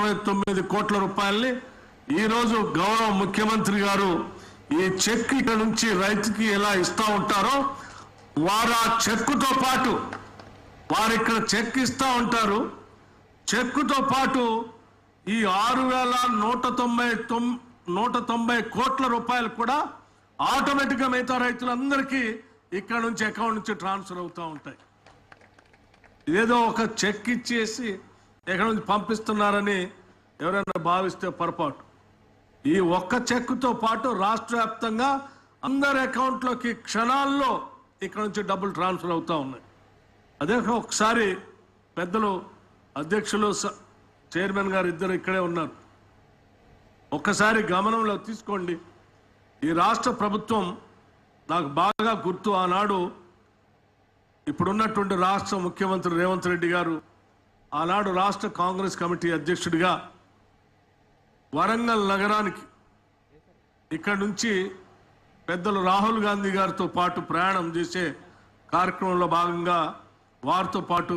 169 కోట్ల రూపాయల్ని ఈరోజు గౌరవ ముఖ్యమంత్రి గారు ఈ చెక్ ఇక్కడ నుంచి రైతుకి ఎలా ఇస్తా ఉంటారో వారు ఆ చెక్కుతో పాటు వారు ఇక్కడ చెక్ ఇస్తా ఉంటారు. చెక్కుతో పాటు ఈ 6,190 కోట్ల రూపాయలు కూడా ఆటోమేటిక్గా మిగతా రైతులందరికీ ఇక్కడ నుంచి అకౌంట్ నుంచి ట్రాన్స్ఫర్ అవుతూ ఉంటాయి. ఏదో ఒక చెక్ ఇచ్చేసి ఎక్కడ నుంచి పంపిస్తున్నారని ఎవరైనా భావిస్తే పొరపాటు. ఈ ఒక్క చెక్కుతో పాటు రాష్ట్ర వ్యాప్తంగా అందరి అకౌంట్లోకి క్షణాల్లో ఇక్కడ నుంచి డబ్బులు ట్రాన్స్ఫర్ అవుతూ ఉన్నాయి. అదే ఒకసారి పెద్దలు అధ్యక్షులు చైర్మన్ గారు ఇద్దరు ఇక్కడే ఉన్నారు. ఒక్కసారి గమనంలో తీసుకోండి. ఈ రాష్ట్ర ప్రభుత్వం నాకు బాగా గుర్తు, ఆనాడు ఇప్పుడున్నటువంటి రాష్ట్ర ముఖ్యమంత్రి రేవంత్ రెడ్డి గారు ఆనాడు రాష్ట్ర కాంగ్రెస్ కమిటీ అధ్యక్షుడిగా వరంగల్ నగరానికి ఇక్కడి నుంచి పెద్దలు రాహుల్ గాంధీ గారితో పాటు ప్రయాణం చేసే కార్యక్రమంలో భాగంగా వారితో పాటు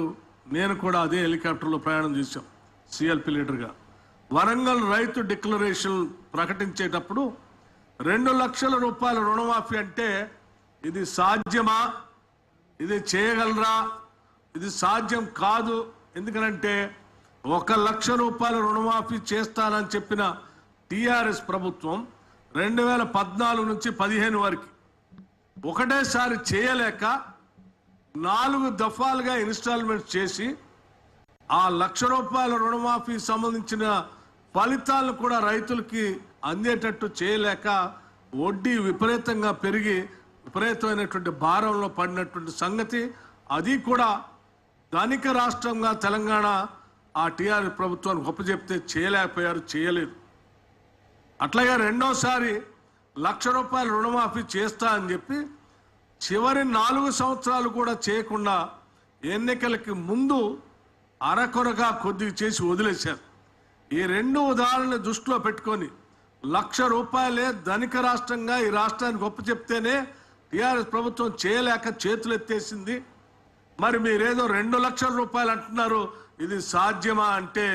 నేను కూడా అదే హెలికాప్టర్లో ప్రయాణం చేశాం సిఎల్పి లీడర్గా. వరంగల్ రైతు డిక్లరేషన్ ప్రకటించేటప్పుడు 2 లక్షల రూపాయల రుణమాఫీ అంటే ఇది సాధ్యమా, ఇది చేయగలరా, ఇది సాధ్యం కాదు. ఎందుకనంటే 1 లక్ష రూపాయల రుణమాఫీ చేస్తానని చెప్పిన టిఆర్ఎస్ ప్రభుత్వం 2014 నుంచి 15 వరకు ఒకటేసారి చేయలేక 4 దఫాలుగా ఇన్స్టాల్మెంట్ చేసి ఆ 1 లక్ష రూపాయల రుణమాఫీ సంబంధించిన ఫలితాలను కూడా రైతులకి అందేటట్టు చేయలేక వడ్డీ విపరీతంగా పెరిగి విపరీతమైనటువంటి భారంలో పడినటువంటి సంగతి. అది కూడా ధనిక రాష్ట్రంగా తెలంగాణ ఆ టీఆర్ఎస్ ప్రభుత్వానికి ఒప్పచెప్తే చేయలేకపోయారు, చేయలేదు. అట్లాగే రెండోసారి 1 లక్ష రూపాయల రుణమాఫీ చేస్తా అని చెప్పి చివరి 4 సంవత్సరాలు కూడా చేయకుండా ఎన్నికలకి ముందు అరకొరగా కొద్దిగా చేసి వదిలేశారు. ఈ 2 ఉదాహరణలు దృష్టిలో పెట్టుకొని 1 లక్ష రూపాయలే ధనిక రాష్ట్రంగా ఈ రాష్ట్రానికి ఒప్పచెప్తేనే టీఆర్ఎస్ ప్రభుత్వం చేయలేక చేతులు ఎత్తేసింది. మరి మీరేదో 2 లక్షల రూపాయలు అంటున్నారు, ఇది సాధ్యమా అంటే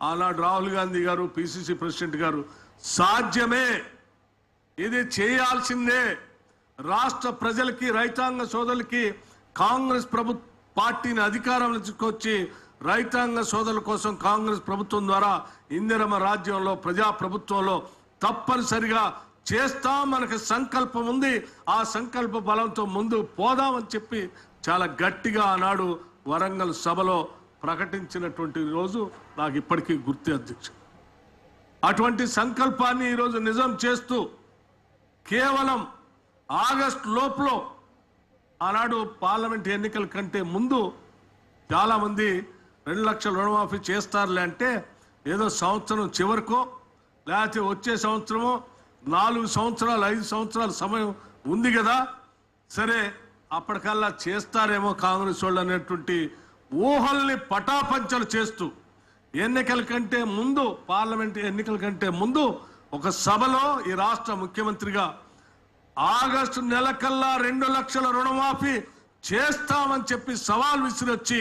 ఆనాడు రాహుల్ గాంధీ గారు పిసిసి ప్రెసిడెంట్ గారు సాధ్యమే, ఇది చేయాల్సిందే, రాష్ట్ర ప్రజలకి రైతాంగ సోదరులకి కాంగ్రెస్ పార్టీని అధికారంలో తీసుకొచ్చి రైతాంగ సోదరుల కోసం కాంగ్రెస్ ప్రభుత్వం ద్వారా ఇందిరమ్మ రాజ్యంలో ప్రజా ప్రభుత్వంలో తప్పనిసరిగా చేస్తాం, మనకి సంకల్పం ఉంది, ఆ సంకల్ప బలంతో ముందు పోదామని చెప్పి చాలా గట్టిగా ఆనాడు వరంగల్ సభలో ప్రకటించినటువంటి రోజు నాకు ఇప్పటికీ గుర్తు అధ్యక్ష. అటువంటి సంకల్పాన్ని ఈరోజు నిజం చేస్తూ కేవలం ఆగస్టు లోపల ఆనాడు పార్లమెంట్ ఎన్నికల కంటే ముందు చాలామంది 2 లక్షల రుణమాఫీ చేస్తారులే అంటే ఏదో సంవత్సరం చివరికో లేకపోతే వచ్చే సంవత్సరమో 4 సంవత్సరాలు 5 సంవత్సరాల సమయం ఉంది కదా, సరే అప్పటికల్లా చేస్తారేమో కాంగ్రెస్ వాళ్ళు అనేటువంటి ఊహల్ని పటాపంచలు చేస్తూ ఎన్నికల కంటే ముందు పార్లమెంట్ ఎన్నికల కంటే ముందు ఒక సభలో ఈ రాష్ట్ర ముఖ్యమంత్రిగా ఆగస్టు నెలకల్లా 2 లక్షల రుణమాఫీ చేస్తామని చెప్పి సవాల్ విసిరొచ్చి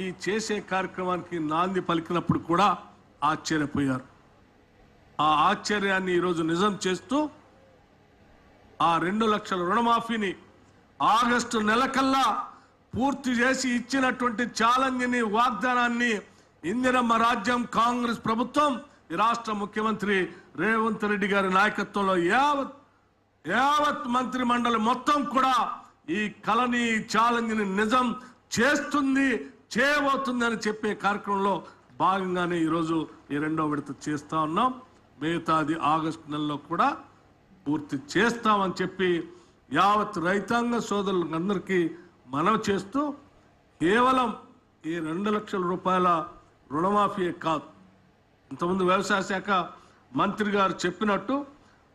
ఈ చేసే కార్యక్రమానికి నాంది పలికినప్పుడు కూడా ఆశ్చర్యపోయారు. ఆ ఆశ్చర్యాన్ని ఈరోజు నిజం చేస్తూ ఆ 2 లక్షల రుణమాఫీని ఆగస్టు నెలకల్లా పూర్తి చేసి ఇచ్చినటువంటి ఛాలెంజ్ని వాగ్దానాన్ని ఇందిరమ్మ రాజ్యం కాంగ్రెస్ ప్రభుత్వం ఈ రాష్ట్ర ముఖ్యమంత్రి రేవంత్ రెడ్డి గారి నాయకత్వంలో యావత్ మంత్రి మండలి మొత్తం కూడా ఈ కళని ఛాలెంజ్ని నిజం చేస్తుంది, చేయబోతుంది అని చెప్పే కార్యక్రమంలో భాగంగానే ఈరోజు ఈ 2వ విడత చేస్తా ఉన్నాం. మిగతాది ఆగస్టు నెలలో కూడా పూర్తి చేస్తామని చెప్పి యావత్ రైతాంగ సోదరులందరికీ మనవి చేస్తూ కేవలం ఈ 2 లక్షల రూపాయల రుణమాఫీ కాదు, ఇంతకుముందు వ్యవసాయ శాఖ మంత్రి గారు చెప్పినట్టు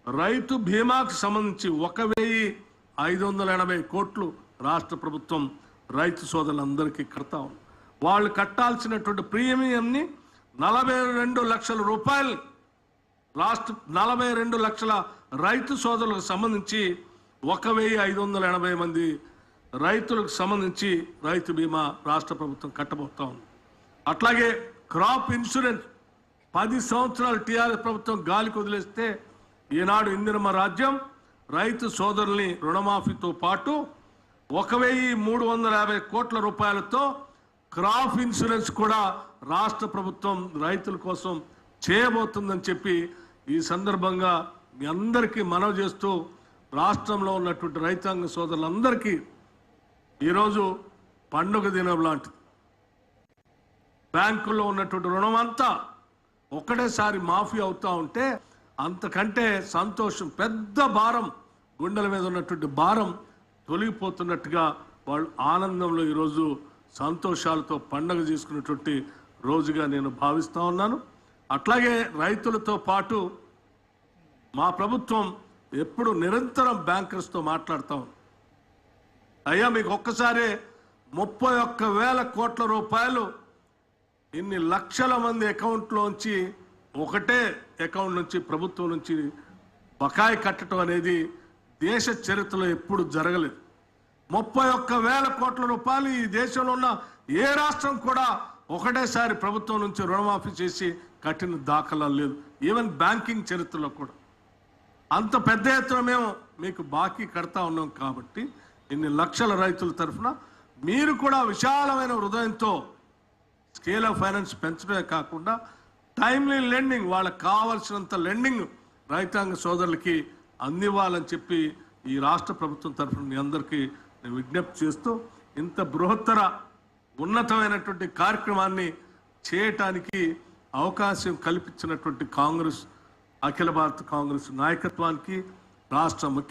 రైతు బీమాకు సంబంధించి 1,580 కోట్లు రాష్ట్ర ప్రభుత్వం రైతు సోదరులందరికీ కడతా ఉంది. వాళ్ళు కట్టాల్సినటువంటి ప్రీమియంని 42 లక్షల రూపాయలు రాష్ట్ర 42 లక్షల రైతు సోదరులకు సంబంధించి 1,580 మంది రైతులకు సంబంధించి రైతు బీమా రాష్ట్ర ప్రభుత్వం కట్టబోతా ఉంది. అట్లాగే క్రాప్ ఇన్సూరెన్స్ 10 సంవత్సరాలు టీఆర్ఎస్ ప్రభుత్వం గాలికి వదిలేస్తే ఈనాడు ఇందిరమ్మ రాజ్యం రైతు సోదరుల్ని రుణమాఫీతో పాటు 1,350 కోట్ల రూపాయలతో క్రాప్ ఇన్సూరెన్స్ కూడా రాష్ట్ర ప్రభుత్వం రైతుల కోసం చేయబోతుందని చెప్పి ఈ సందర్భంగా మీ అందరికీ మనవి చేస్తూ రాష్ట్రంలో ఉన్నటువంటి రైతాంగ సోదరులందరికీ ఈరోజు పండుగ దినం లాంటిది. బ్యాంకుల్లో ఉన్నటువంటి రుణం అంతా ఒకటేసారి మాఫీ అవుతా ఉంటే అంతకంటే సంతోషం, పెద్ద భారం, గుండెల మీద ఉన్నటువంటి భారం తొలగిపోతున్నట్టుగా వాళ్ళు ఆనందంలో ఈరోజు సంతోషాలతో పండగ చేసుకున్నటువంటి రోజుగా నేను భావిస్తూ ఉన్నాను. అట్లాగే రైతులతో పాటు మా ప్రభుత్వం ఎప్పుడు నిరంతరం బ్యాంకర్స్తో మాట్లాడతాం. అయ్యా మీకు ఒక్కసారి 31,000 కోట్ల రూపాయలు ఇన్ని లక్షల మంది అకౌంట్లోంచి ఒకటే అకౌంట్ నుంచి ప్రభుత్వం నుంచి బకాయి కట్టడం అనేది దేశ చరిత్రలో ఎప్పుడు జరగలేదు. 31,000 కోట్ల రూపాయలు ఈ దేశంలో ఉన్న ఏ రాష్ట్రం కూడా ఒకటేసారి ప్రభుత్వం నుంచి రుణమాఫీ చేసి కట్టిన దాఖలాలు లేదు. ఈవెన్ బ్యాంకింగ్ చరిత్రలో కూడా అంత పెద్ద ఎత్తున మేము మీకు బాకీ కడతా ఉన్నాం. కాబట్టి ఇన్ని లక్షల రైతుల తరఫున మీరు కూడా విశాలమైన హృదయంతో స్కేల్ ఆఫ్ ఫైనాన్స్ పెంచడమే కాకుండా టైమ్లీ లెండింగ్, వాళ్ళకి కావాల్సినంత లెండింగ్ రైతాంగ సోదరులకి అందివ్వాలని చెప్పి ఈ రాష్ట్ర ప్రభుత్వం తరఫున మీ అందరికీ నేను విజ్ఞప్తి చేస్తూ ఇంత బృహత్తర ఉన్నతమైనటువంటి కార్యక్రమాన్ని చేయటానికి అవకాశం కల్పించినటువంటి కాంగ్రెస్, అఖిల భారత కాంగ్రెస్ నాయకత్వానికి, రాష్ట్ర ముఖ్య